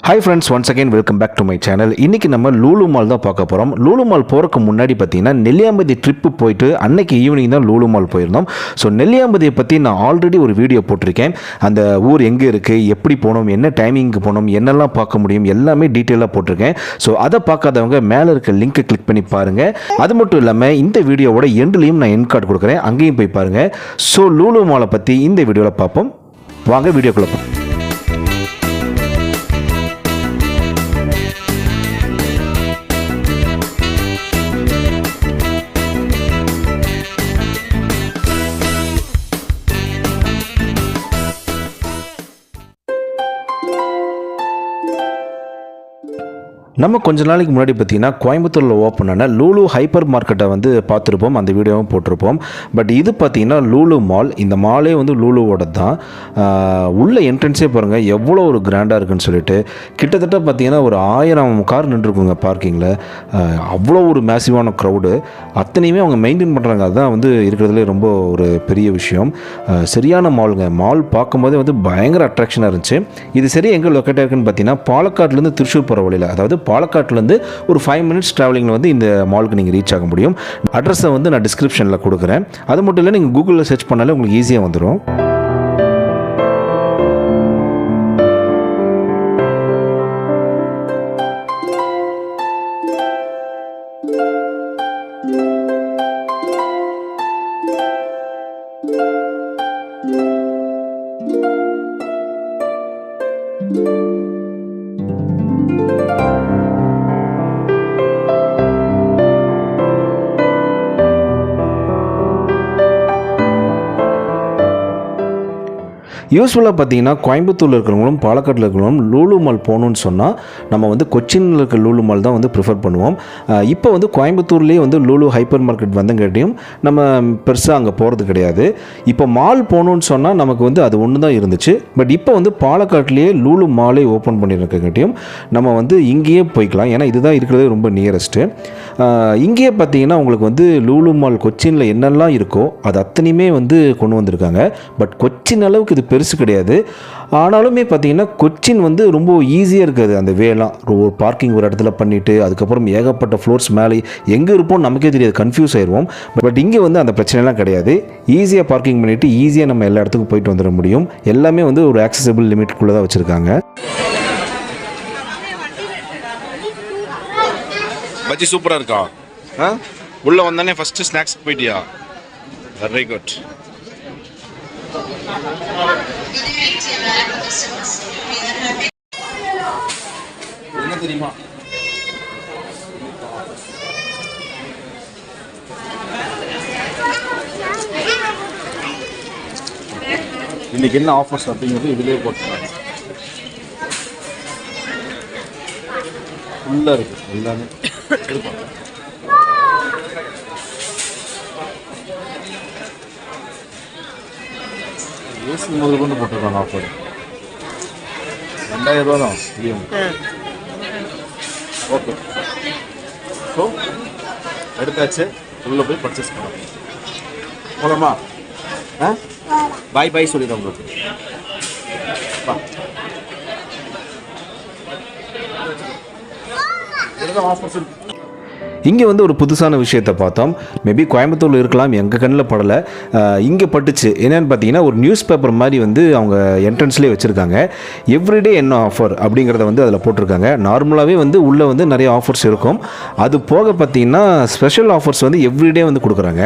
Hi friends, once again welcome back to my channel. இன்னைக்கு நம்ம Lulu mall தான் பார்க்க போகிறோம். லூலு மால் போகிறக்கு முன்னாடி பார்த்தீங்கன்னா நெல்லியாம்பதி ட்ரிப்பு போயிட்டு அன்னைக்கு ஈவினிங் தான் லூலு மால் போயிருந்தோம். ஸோ நெல்லியாம்பதியை பற்றி நான் ஆல்ரெடி ஒரு வீடியோ போட்டிருக்கேன். அந்த ஊர் எங்கே இருக்குது, எப்படி போகணும், என்ன டைமிங்க்கு போகணும், என்னெல்லாம் பார்க்க முடியும் எல்லாமே டீட்டெயிலாக போட்டிருக்கேன். ஸோ அதை பார்க்காதவங்க மேலே இருக்க லிங்க்கை கிளிக் பண்ணி பாருங்கள். அது மட்டும் இல்லாமல் இந்த வீடியோவோட எண்ட்லேயும் நான் எண்ட் கார்டு கொடுக்குறேன், அங்கேயும் போய் பாருங்கள். ஸோ லூலு மாலை பற்றி இந்த வீடியோவில் பார்ப்போம். வாங்க வீடியோக்குள்ள போவோம். நம்ம கொஞ்ச நாளைக்கு முன்னாடி பார்த்தீங்கன்னா கோயம்புத்தூரில் ஓப்பன் ஆன லூலு ஹைப்பர் மார்க்கெட்டை வந்து பார்த்துருப்போம், அந்த வீடியோவும் போட்டிருப்போம். பட் இது பார்த்தீங்கன்னா லூலு மால். இந்த மாலே வந்து லூலுவோட தான். உள்ள என்ட்ரன்ஸே பாருங்கள் எவ்வளோ ஒரு கிராண்டாக இருக்குன்னு சொல்லிட்டு கிட்டத்தட்ட பார்த்தீங்கன்னா ஒரு 1000 கார் நின்றுருக்குங்க பார்க்கிங்கில். அவ்வளோ ஒரு மேசிவான க்ரௌடு, அத்தனையுமே அவங்க மெயின்டைன் பண்ணுறாங்க. அதுதான் வந்து இருக்கிறதுலே ரொம்ப ஒரு பெரிய விஷயம். சரியான மாலுங்க. மால் பார்க்கும்போதே வந்து பயங்கர அட்ராக்ஷனாக இருந்துச்சு. இது சரி எங்கே லொக்கேட்டாக இருக்குன்னு பார்த்தீங்கன்னா பாலக்காட்லேருந்து திருச்சூர் போகிற வழியில், அதாவது பாலக்காட்லேருந்து ஒரு 5 மினிட்ஸ் ட்ராவலிங்கில் வந்து இந்த மாலுக்கு நீங்கள் ரீச் ஆக முடியும். அட்ரஸை வந்து நான் டிஸ்கிரிப்ஷனில் கொடுக்குறேன். அது மட்டும் இல்லை, நீங்கள் கூகுளில் சர்ச் பண்ணாலே உங்களுக்கு ஈஸியாக வந்துடும். யூஸ்வலாக பார்த்தீங்கன்னா கோயம்புத்தூரில் இருக்கிறவங்களும் பாலக்காட்டில் இருக்கிறவங்களும் லூலு மால் போகணுன்னு சொன்னால் நம்ம வந்து கொச்சினில் இருக்க லூலு மால் தான் வந்து ப்ரிஃபர் பண்ணுவோம். இப்போ வந்து கோயம்புத்தூர்லேயே வந்து லூலு ஹைப்பர் மார்க்கெட் வந்தங்காட்டியும் நம்ம பெருசாக அங்கே போகிறது கிடையாது. இப்போ மால் போகணுன்னு சொன்னால் நமக்கு வந்து அது ஒன்று தான் இருந்துச்சு. பட் இப்போ வந்து பாலக்காட்டிலேயே லூலு மாலே ஓப்பன் பண்ணியிருக்கங்காட்டியும் நம்ம வந்து இங்கேயே போய்க்கலாம். ஏன்னா இதுதான் இருக்கிறதே ரொம்ப நியரஸ்ட்டு. இங்கேயே பார்த்தீங்கன்னா உங்களுக்கு வந்து லூலு மால் கொச்சினில் என்னெல்லாம் இருக்கோ அது அத்தனையுமே வந்து கொண்டு வந்திருக்காங்க. பட் கொச்சின் அளவுக்கு இது பெருசு கிடையாது. ஆனாலுமே பார்த்தீங்கன்னா கொச்சின் வந்து ரொம்ப ஈஸியாக இருக்காது. அந்த வேலாம் ஒரு பார்க்கிங் ஒரு இடத்துல பண்ணிவிட்டு அதுக்கப்புறம் ஏகப்பட்ட ஃப்ளோர்ஸ் மேலே எங்கே இருப்போம் நமக்கே தெரியாது, கன்ஃபியூஸ் ஆயிடுவோம். பட் இங்கே வந்து அந்த பிரச்சனைலாம் கிடையாது. ஈஸியாக பார்க்கிங் பண்ணிவிட்டு ஈஸியாக நம்ம எல்லா இடத்துக்கும் போயிட்டு வந்துட முடியும். எல்லாமே வந்து ஒரு ஆக்சசபிள் லிமிட்குள்ளே தான் வச்சுருக்காங்க. பஜ்ஜி சூப்பராக இருக்கா? உள்ளே வந்தானே ஃபஸ்ட்டு ஸ்நாக்ஸ்க்கு போயிட்டியா? Very good. என்ன தெரியுமா, இன்னைக்கு என்ன ஆஃபர்ஸ் அப்படிங்கிறது இதுலேயே போட்டுருக்காங்க. ஃபுல்லாக இருக்குது எல்லாமே. ஏசி முதல் கொண்டு போட்டிருக்காங்க ஆஃபர். 2000 ரூபா தான். ஓகே, ஸோ எடுத்தாச்சு, உள்ளே போய் பர்ச்சேஸ் பண்ணலாம். போகலாமா? பாய் பாய் சொல்லிடுறேன் உங்களுக்கு. ஆஃபர்ஸ் இருக்கு. இங்கே வந்து ஒரு புதுசான விஷயத்தை பார்த்தோம். மேபி கோயம்புத்தூரில் இருக்கலாம், எங்கள் கண்ணில் படலை. இங்கே பட்டுச்சு. என்னென்னு பார்த்தீங்கன்னா ஒரு நியூஸ் பேப்பர் மாதிரி வந்து அவங்க என்ட்ரன்ஸ்லேயே வச்சுருக்காங்க. எவ்ரிடே என்ன ஆஃபர் அப்படிங்கிறத வந்து அதில் போட்டிருக்காங்க. நார்மலாகவே வந்து உள்ளே வந்து நிறைய ஆஃபர்ஸ் இருக்கும். அது போக பார்த்தீங்கன்னா ஸ்பெஷல் ஆஃபர்ஸ் வந்து எவ்ரிடே வந்து கொடுக்குறாங்க.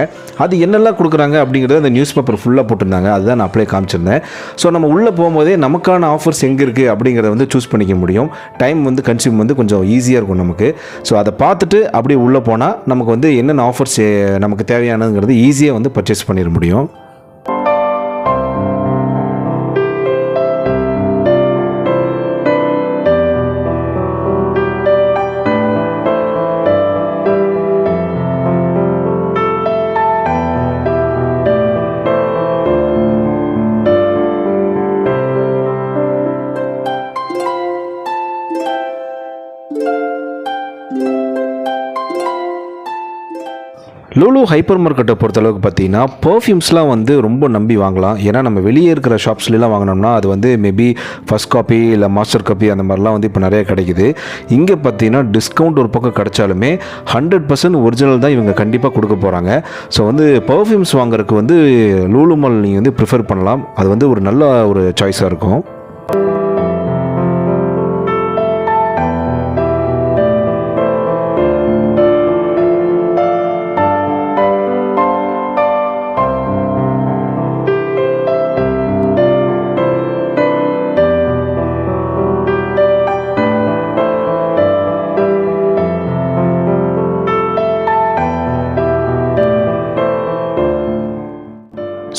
அது என்னெல்லாம் கொடுக்குறாங்க அப்படிங்கிறத அந்த நியூஸ் பேப்பர் ஃபுல்லாக போட்டிருந்தாங்க. அதுதான் நான் அப்ளை காமிச்சிருந்தேன். ஸோ நம்ம உள்ளே போகும்போதே நமக்கான ஆஃபர்ஸ் எங்கே இருக்குது அப்படிங்கிறத வந்து சூஸ் பண்ணிக்க முடியும். டைம் வந்து கன்சியூம் வந்து கொஞ்சம் ஈஸியாக இருக்கும் நமக்கு. ஸோ அதை பார்த்துட்டு அப்படியே உள்ளே போனால் நமக்கு வந்து என்னென்ன ஆஃபர்ஸ் நமக்கு தேவையானதுங்கிறது ஈஸியாக வந்து பர்ச்சேஸ் பண்ணிட முடியும். லூலு ஹைப்பர் மார்க்கெட்டை பொறுத்தளவுக்கு பார்த்தீங்கன்னா பர்ஃப்யூம்ஸ்லாம் வந்து ரொம்ப நம்பி வாங்கலாம். ஏன்னா நம்ம வெளியே இருக்கிற ஷாப்ஸ்லாம் வாங்கினோம்னா அது வந்து மேபி ஃபர்ஸ்ட் காப்பி இல்லை மாஸ்டர் காப்பி அந்த மாதிரிலாம் வந்து இப்போ நிறைய கிடைக்குது. இங்கே பார்த்தீங்கன்னா டிஸ்கவுண்ட் ஒரு பக்கம் கிடைச்சாலுமே 100% ஒரிஜினல் தான் இவங்க கண்டிப்பாக கொடுக்க போகிறாங்க. ஸோ வந்து பர்ஃப்யூம்ஸ் வாங்குறதுக்கு வந்து லூலு மால் நீங்கள் வந்து ப்ரிஃபர் பண்ணலாம். அது வந்து ஒரு நல்ல ஒரு சாய்ஸாக இருக்கும்.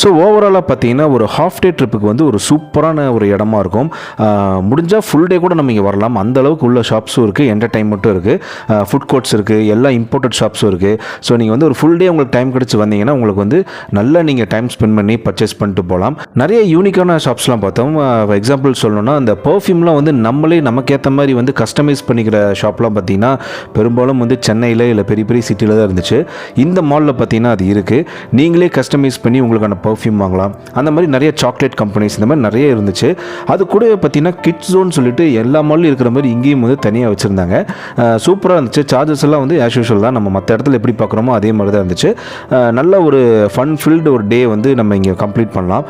ஸோ ஓவராலாக பார்த்தீங்கன்னா ஒரு ஹாஃப் டே ட்ரிப்புக்கு வந்து ஒரு சூப்பரான ஒரு இடமா இருக்கும். முடிஞ்சால் ஃபுல் டே கூட நம்ம இங்கே வரலாம். அந்த அளவுக்கு உள்ள ஷாப்ஸும் இருக்குது, என்டர்டைன்மெண்ட்டும் இருக்குது, ஃபுட் கோர்ட்ஸ் இருக்குது, எல்லா இம்போர்ட்டட் ஷாப்ஸும் இருக்குது. ஸோ நீங்கள் வந்து ஒரு ஃபுல் டே உங்களுக்கு டைம் கிடச்சி வந்தீங்கன்னா உங்களுக்கு வந்து நல்லா நீங்கள் டைம் ஸ்பெண்ட் பண்ணி பர்ச்சேஸ் பண்ணிட்டு போகலாம். நிறைய யூனிக்கான ஷாப்ஸ்லாம் பார்த்தோம். எக்ஸாம்பிள் சொல்லணும்னா அந்த பர்ஃப்யூம்லாம் வந்து நம்மளே நமக்கேற்ற மாதிரி வந்து கஸ்டமைஸ் பண்ணிக்கிற ஷாப்லாம் பார்த்தீங்கன்னா பெரும்பாலும் வந்து சென்னையில் இல்லை பெரிய பெரிய சிட்டியில் தான் இருந்துச்சு. இந்த மாலில் பார்த்தீங்கன்னா அது இருக்குது. நீங்களே கஸ்டமைஸ் பண்ணி உங்களுக்கான பர்ஃப்யூம் வாங்கலாம். அந்த மாதிரி நிறைய சாக்லேட் கம்பெனிஸ் இந்த மாதிரி நிறைய இருந்துச்சு. அது கூட பார்த்தீங்கன்னா கிட்ஸ் ஜோன் சொல்லிட்டு எல்லா மால்லையும் இருக்கிற மாதிரி இங்கேயும் வந்து தனியாக வச்சுருந்தாங்க. சூப்பராக இருந்துச்சு. சார்ஜஸ் எல்லாம் வந்து ஆஸ் யூஷுவல் தான், நம்ம மற்ற இடத்துல எப்படி பார்க்குறோமோ அதே மாதிரி தான் இருந்துச்சு. நல்ல ஒரு ஃபன் ஃபில்டு ஒரு டே வந்து நம்ம இங்கே கம்ப்ளீட் பண்ணலாம்.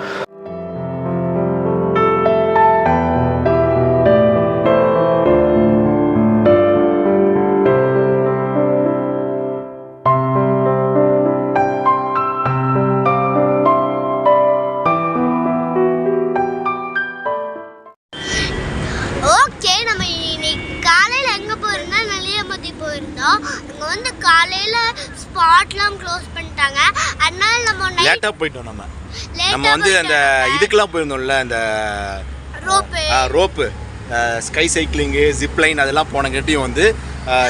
ஓகே, நம்ம இன்னைக்கு காலையில் எங்கே போயிருந்தோம்? நெல்லியாம்பதி போயிருந்தோம். அங்கே வந்து காலையில் ஸ்பாட்லாம் க்ளோஸ் பண்ணிட்டாங்க. அதனால நம்ம லேட்டாக போயிட்டோம். நம்ம வந்து அந்த இதுக்கெல்லாம் போயிருந்தோம்ல, அந்த ரோப்பு ஸ்கை சைக்கிளிங்கு, ஜிப்லைன் அதெல்லாம் போனங்காட்டியும் வந்து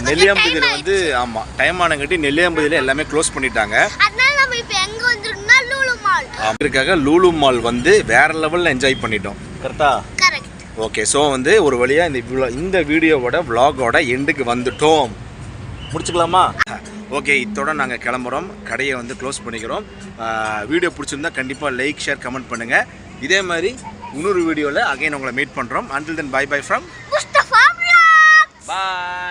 நெல்லியாம்பதியில் வந்து ஆமாம் டைம் ஆனங்காட்டி நெல்லியாம்பதியில் எல்லாமே க்ளோஸ் பண்ணிட்டாங்க. அதனால நம்ம இப்போ எங்கே வந்துருக்கோம்னா லூலு மால். அதுக்காக லூலு மால் வந்து வேற லெவலில் என்ஜாய் பண்ணிட்டோம். கரெக்டா? கரெக்ட். ஓகே, ஸோ வந்து ஒரு வழியாக இந்த வீடியோவோட விலாகோட எண்டுக்கு வந்துட்டோம். முடிச்சுக்கலாமா? ஓகே, இத்தோட நாங்கள் கிளம்புறோம். கடையை வந்து க்ளோஸ் பண்ணிக்கிறோம். வீடியோ பிடிச்சிருந்தா கண்டிப்பாக லைக், ஷேர், கமெண்ட் பண்ணுங்கள். இதே மாதிரி இன்னொரு வீடியோவில் அகைன் உங்களை மீட் பண்ணுறோம். Until then bye bye from Mustafa vlogs. Bye.